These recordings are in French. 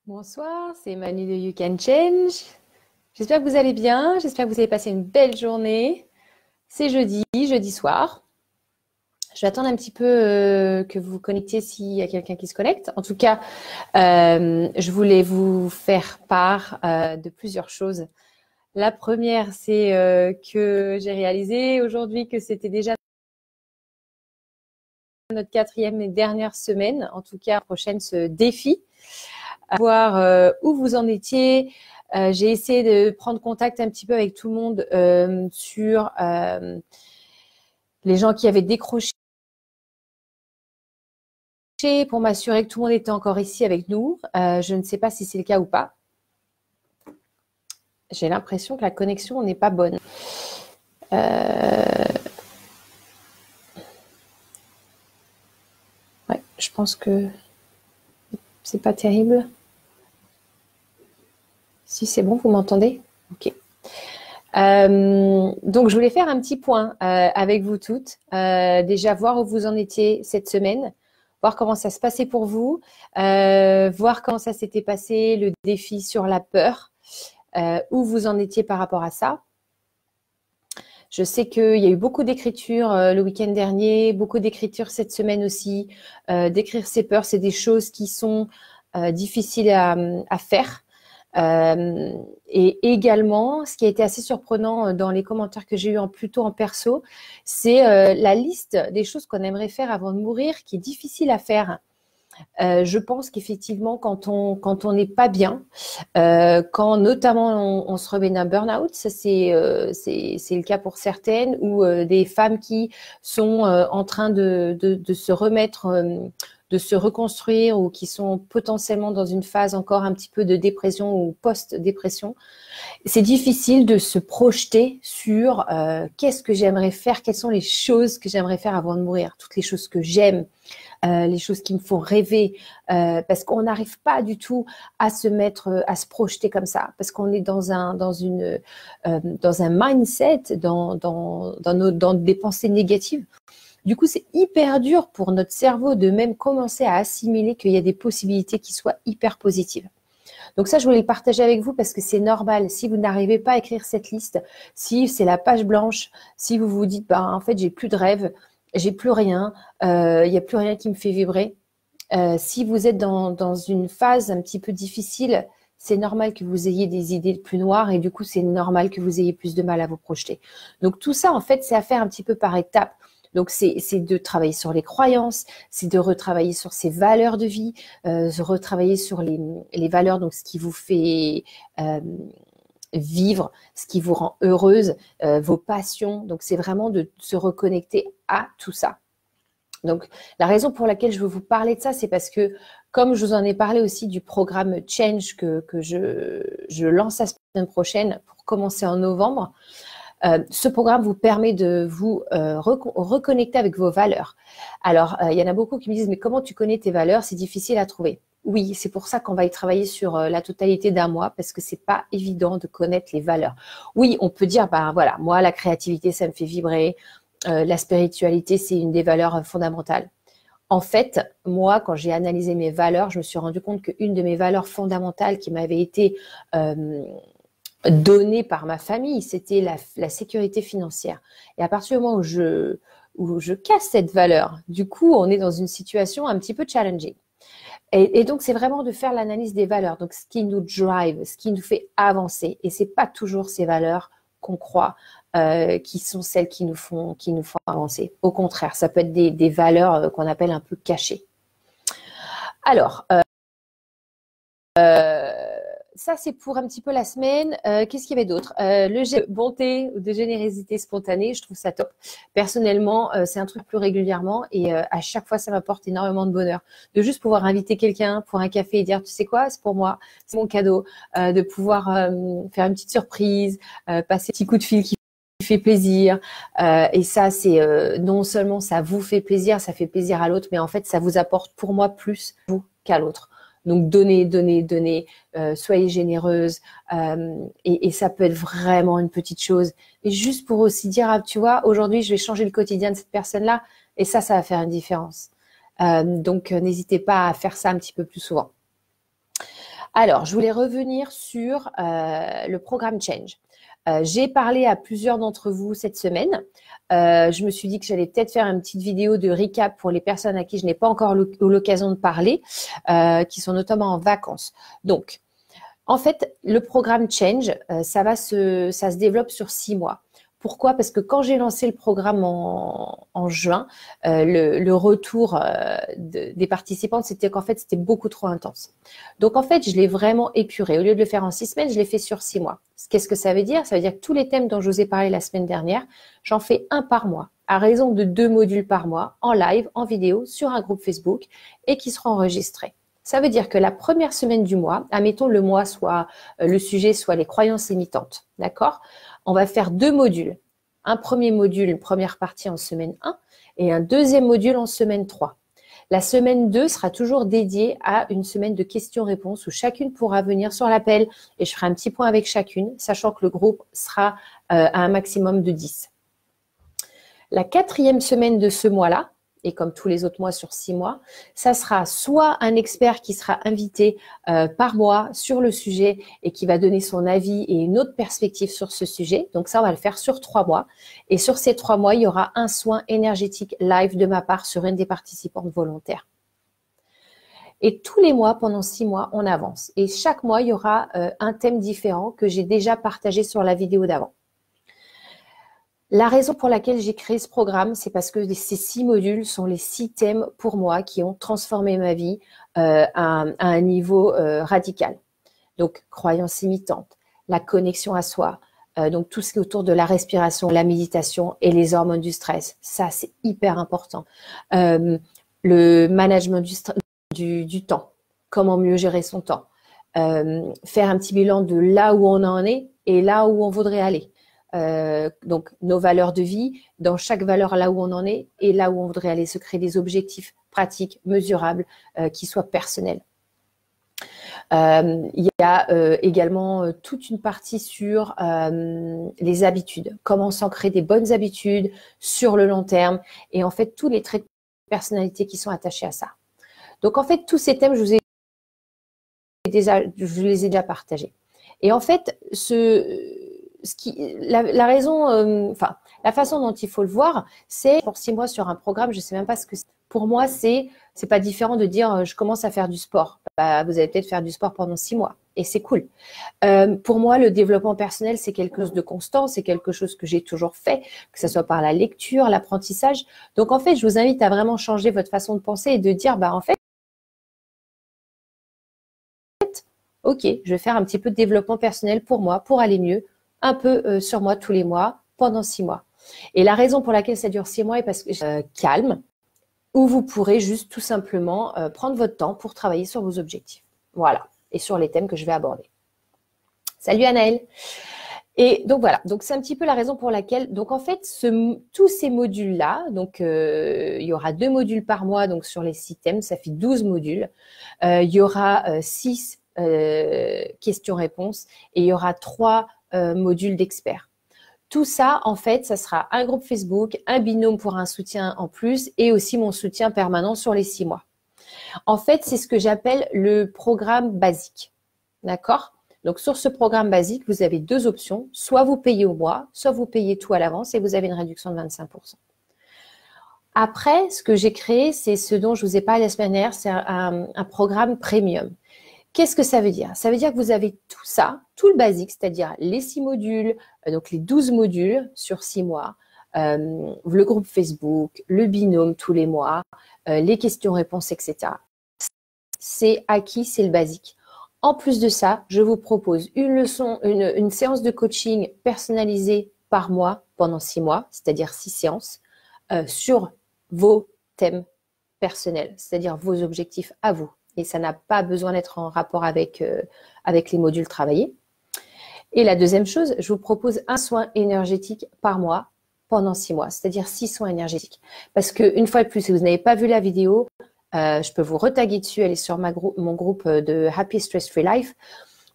Bonsoir, c'est Manu de You Can Change. J'espère que vous allez bien, j'espère que vous avez passé une belle journée. C'est jeudi soir. Je vais attendre un petit peu que vous vous connectiez s'il y a quelqu'un qui se connecte. En tout cas, je voulais vous faire part de plusieurs choses. La première, c'est que j'ai réalisé aujourd'hui que c'était déjà notre 4e et dernière semaine, en tout cas prochaine, ce défi. À voir où vous en étiez. J'ai essayé de prendre contact un petit peu avec tout le monde sur les gens qui avaient décroché pour m'assurer que tout le monde était encore ici avec nous. Je ne sais pas si c'est le cas ou pas. J'ai l'impression que la connexion n'est pas bonne. Ouais, je pense que c'est pas terrible. Si c'est bon, vous m'entendez? Ok. Donc, je voulais faire un petit point avec vous toutes. Déjà, voir où vous en étiez cette semaine, voir comment ça se passait pour vous, voir comment ça s'était passé, le défi sur la peur, où vous en étiez par rapport à ça. Je sais qu'il y a eu beaucoup d'écriture le week-end dernier, beaucoup d'écriture cette semaine aussi. D'écrire ses peurs, c'est des choses qui sont difficiles à faire. Et également, ce qui a été assez surprenant dans les commentaires que j'ai eu plutôt en perso, c'est la liste des choses qu'on aimerait faire avant de mourir, qui est difficile à faire. Je pense qu'effectivement, quand on n'est pas bien, quand notamment on se remet d'un burn-out, ça c'est le cas pour certaines, ou des femmes qui sont en train de se remettre, de se reconstruire, ou qui sont potentiellement dans une phase encore un petit peu de dépression ou post-dépression. C'est difficile de se projeter sur qu'est-ce que j'aimerais faire, quelles sont les choses que j'aimerais faire avant de mourir, toutes les choses que j'aime. Les choses qui me font rêver, parce qu'on n'arrive pas du tout à se mettre, à se projeter comme ça, parce qu'on est dans un mindset, dans des pensées négatives. Du coup, c'est hyper dur pour notre cerveau de même commencer à assimiler qu'il y a des possibilités qui soient hyper positives. Donc ça, je voulais le partager avec vous parce que c'est normal. Si vous n'arrivez pas à écrire cette liste, si c'est la page blanche, si vous vous dites, en fait, j'ai plus de rêve, j'ai plus rien, il n'y a plus rien qui me fait vibrer. Si vous êtes dans une phase un petit peu difficile, c'est normal que vous ayez des idées plus noires et du coup, c'est normal que vous ayez plus de mal à vous projeter. Donc tout ça, en fait, c'est à faire un petit peu par étapes. Donc c'est de travailler sur les croyances, c'est de retravailler sur ses valeurs de vie, de retravailler sur les valeurs, donc ce qui vous fait vivre, ce qui vous rend heureuse, vos passions. Donc c'est vraiment de se reconnecter à tout ça. Donc la raison pour laquelle je veux vous parler de ça, c'est parce que comme je vous en ai parlé aussi du programme Change que je lance la semaine prochaine pour commencer en novembre, ce programme vous permet de vous reconnecter avec vos valeurs. Alors, il y en a beaucoup qui me disent, mais comment tu connais tes valeurs? C'est difficile à trouver. Oui, c'est pour ça qu'on va y travailler sur la totalité d'un mois, parce que c'est pas évident de connaître les valeurs. Oui, on peut dire, voilà, moi, la créativité, ça me fait vibrer. La spiritualité, c'est une des valeurs fondamentales. En fait, moi, quand j'ai analysé mes valeurs, je me suis rendu compte qu'une de mes valeurs fondamentales qui m'avait été donnée par ma famille, c'était la sécurité financière. Et à partir du moment où je casse cette valeur, du coup, on est dans une situation un petit peu challenging. Et donc, c'est vraiment de faire l'analyse des valeurs. Donc, ce qui nous drive, ce qui nous fait avancer. Et c'est pas toujours ces valeurs qu'on croit qui sont celles qui nous font avancer. Au contraire, ça peut être des valeurs qu'on appelle un peu cachées. Alors, ça, c'est pour un petit peu la semaine. Qu'est-ce qu'il y avait d'autre? Le jet de bonté ou de générosité spontanée, je trouve ça top. Personnellement, c'est un truc plus régulièrement et à chaque fois, ça m'apporte énormément de bonheur. De juste pouvoir inviter quelqu'un pour un café et dire, tu sais quoi, c'est pour moi, c'est mon cadeau. De pouvoir faire une petite surprise, passer un petit coup de fil qui fait plaisir. Et ça, c'est non seulement ça vous fait plaisir, ça fait plaisir à l'autre, mais en fait, ça vous apporte pour moi plus vous qu'à l'autre. Donc, donnez, soyez généreuse. Et ça peut être vraiment une petite chose. Et juste pour aussi dire, tu vois, aujourd'hui, je vais changer le quotidien de cette personne-là. Et ça va faire une différence. Donc, n'hésitez pas à faire ça un petit peu plus souvent. Alors, je voulais revenir sur le programme Change. J'ai parlé à plusieurs d'entre vous cette semaine. Je me suis dit que j'allais peut-être faire une petite vidéo de recap pour les personnes à qui je n'ai pas encore eu l'occasion de parler, qui sont notamment en vacances. Donc, en fait, le programme Change, ça se développe sur 6 mois. Pourquoi? Parce que quand j'ai lancé le programme en juin, le retour des participantes, c'était qu'en fait, c'était beaucoup trop intense. Donc, en fait, je l'ai vraiment épuré. Au lieu de le faire en 6 semaines, je l'ai fait sur 6 mois. Qu'est-ce que ça veut dire? Ça veut dire que tous les thèmes dont je vous ai parlé la semaine dernière, j'en fais un par mois, à raison de 2 modules par mois, en live, en vidéo, sur un groupe Facebook et qui seront enregistrés. Ça veut dire que la première semaine du mois, admettons le mois soit le sujet soit les croyances limitantes, d'accord? On va faire 2 modules. Un premier module, une première partie en semaine 1 et un deuxième module en semaine 3. La semaine 2 sera toujours dédiée à une semaine de questions-réponses où chacune pourra venir sur l'appel et je ferai un petit point avec chacune, sachant que le groupe sera à un maximum de 10. La 4e semaine de ce mois-là, et comme tous les autres mois sur 6 mois, ça sera soit un expert qui sera invité par mois sur le sujet et qui va donner son avis et une autre perspective sur ce sujet. Donc ça, on va le faire sur 3 mois. Et sur ces 3 mois, il y aura un soin énergétique live de ma part sur une des participantes volontaires. Et tous les mois, pendant 6 mois, on avance. Et chaque mois, il y aura un thème différent que j'ai déjà partagé sur la vidéo d'avant. La raison pour laquelle j'ai créé ce programme, c'est parce que ces 6 modules sont les 6 thèmes pour moi qui ont transformé ma vie à un niveau radical. Donc, croyances limitantes, la connexion à soi, donc tout ce qui est autour de la respiration, la méditation et les hormones du stress. Ça, c'est hyper important. Le management du temps, comment mieux gérer son temps. Faire un petit bilan de là où on en est et là où on voudrait aller. Donc nos valeurs de vie, dans chaque valeur là où on en est et là où on voudrait aller, se créer des objectifs pratiques, mesurables, qui soient personnels. Il y a également toute une partie sur les habitudes, comment s'ancrer des bonnes habitudes sur le long terme et en fait tous les traits de personnalité qui sont attachés à ça. Donc en fait tous ces thèmes, je vous les ai déjà partagés. Et en fait la raison, la façon dont il faut le voir, c'est pour 6 mois sur un programme, je ne sais même pas ce que c'est. Pour moi, c'est pas différent de dire je commence à faire du sport. Bah, vous allez peut-être faire du sport pendant 6 mois et c'est cool. Pour moi, le développement personnel, c'est quelque chose de constant, c'est quelque chose que j'ai toujours fait, que ce soit par la lecture, l'apprentissage. Donc en fait, je vous invite à vraiment changer votre façon de penser et de dire bah en fait, ok, je vais faire un petit peu de développement personnel pour moi, pour aller mieux, un peu sur moi tous les mois, pendant 6 mois. Et la raison pour laquelle ça dure 6 mois est parce que calme, où vous pourrez juste tout simplement prendre votre temps pour travailler sur vos objectifs. Voilà, et sur les thèmes que je vais aborder. Salut Anaëlle. Et donc voilà, donc c'est un petit peu la raison pour laquelle, donc en fait, tous ces modules-là, donc il y aura 2 modules par mois, donc sur les 6 thèmes, ça fait 12 modules. Il y aura 6 questions-réponses et il y aura 3 modules d'experts. Tout ça, en fait, ça sera un groupe Facebook, un binôme pour un soutien en plus et aussi mon soutien permanent sur les 6 mois. En fait, c'est ce que j'appelle le programme basique. D'accord? Donc, sur ce programme basique, vous avez 2 options. Soit vous payez au mois, soit vous payez tout à l'avance et vous avez une réduction de 25%. Après, ce que j'ai créé, c'est ce dont je vous ai parlé la semaine dernière, c'est un programme premium. Qu'est-ce que ça veut dire? Ça veut dire que vous avez tout ça, tout le basique, c'est-à-dire les 6 modules, donc les 12 modules sur 6 mois, le groupe Facebook, le binôme tous les mois, les questions-réponses, etc. C'est acquis, c'est le basique. En plus de ça, je vous propose une séance de coaching personnalisée par mois pendant 6 mois, c'est-à-dire 6 séances, sur vos thèmes personnels, c'est-à-dire vos objectifs à vous. Et ça n'a pas besoin d'être en rapport avec les modules travaillés. Et la deuxième chose, je vous propose un soin énergétique par mois pendant 6 mois, c'est-à-dire 6 soins énergétiques. Parce qu'une fois de plus, si vous n'avez pas vu la vidéo, je peux vous retaguer dessus, elle est sur mon groupe de Happy Stress Free Life,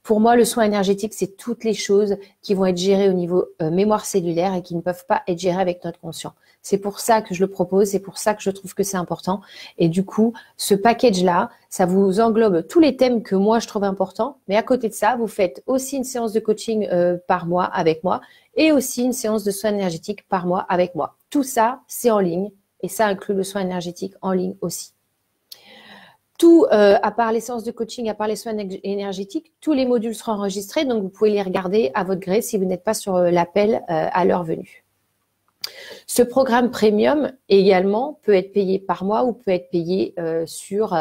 Pour moi, le soin énergétique, c'est toutes les choses qui vont être gérées au niveau mémoire cellulaire et qui ne peuvent pas être gérées avec notre conscient. C'est pour ça que je le propose, c'est pour ça que je trouve que c'est important. Et du coup, ce package-là, ça vous englobe tous les thèmes que moi, je trouve importants. Mais à côté de ça, vous faites aussi une séance de coaching par mois avec moi et aussi une séance de soin énergétique par mois avec moi. Tout ça, c'est en ligne et ça inclut le soin énergétique en ligne aussi. Tout, à part les séances de coaching, à part les soins énergétiques, tous les modules seront enregistrés, donc vous pouvez les regarder à votre gré si vous n'êtes pas sur l'appel à l'heure venue. Ce programme premium également peut être payé par mois ou peut être payé sur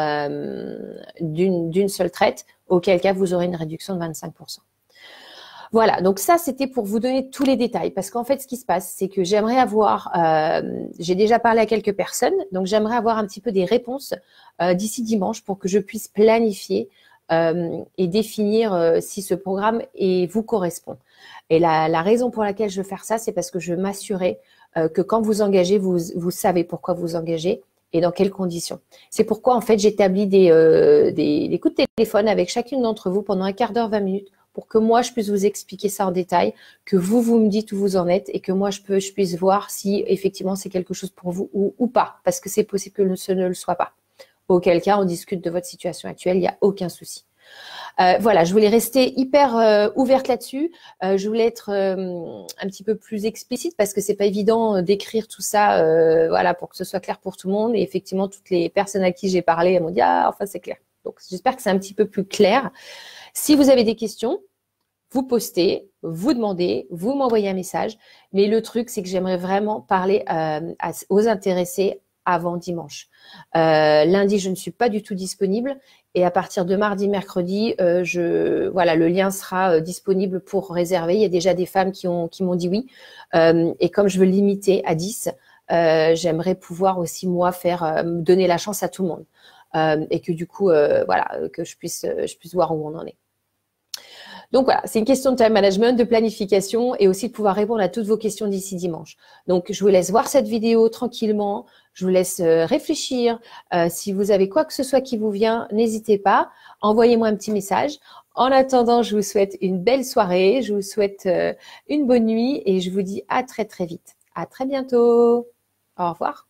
d'une seule traite, auquel cas vous aurez une réduction de 25%. Voilà, donc ça, c'était pour vous donner tous les détails. Parce qu'en fait, ce qui se passe, c'est que j'aimerais avoir, j'ai déjà parlé à quelques personnes, donc j'aimerais avoir un petit peu des réponses d'ici dimanche pour que je puisse planifier et définir si ce programme vous correspond. Et la raison pour laquelle je veux faire ça, c'est parce que je veux m'assurer que quand vous engagez, vous savez pourquoi vous engagez et dans quelles conditions. C'est pourquoi, en fait, j'établis des coups de téléphone avec chacune d'entre vous pendant un quart d'heure, 20 minutes, pour que moi, je puisse vous expliquer ça en détail, que vous me dites où vous en êtes et que moi, je puisse voir si effectivement c'est quelque chose pour vous ou pas, parce que c'est possible que ce ne le soit pas. Auquel cas, on discute de votre situation actuelle, il n'y a aucun souci. Voilà, je voulais rester hyper ouverte là-dessus. Je voulais être un petit peu plus explicite parce que c'est pas évident d'écrire tout ça, voilà, pour que ce soit clair pour tout le monde. Et effectivement, toutes les personnes à qui j'ai parlé, elles m'ont dit ah, enfin c'est clair. Donc j'espère que c'est un petit peu plus clair. Si vous avez des questions, vous postez, vous demandez, vous m'envoyez un message. Mais le truc, c'est que j'aimerais vraiment parler aux intéressés avant dimanche. Lundi, je ne suis pas du tout disponible. Et à partir de mardi, mercredi, voilà, le lien sera disponible pour réserver. Il y a déjà des femmes qui m'ont dit oui. Et comme je veux limiter à 10, j'aimerais pouvoir aussi, moi, donner la chance à tout le monde. Et que du coup, voilà, que je puisse voir où on en est. Donc voilà, c'est une question de time management, de planification et aussi de pouvoir répondre à toutes vos questions d'ici dimanche. Donc, je vous laisse voir cette vidéo tranquillement. Je vous laisse réfléchir. Si vous avez quoi que ce soit qui vous vient, n'hésitez pas. Envoyez-moi un petit message. En attendant, je vous souhaite une belle soirée. Je vous souhaite une bonne nuit et je vous dis à très très vite. À très bientôt. Au revoir.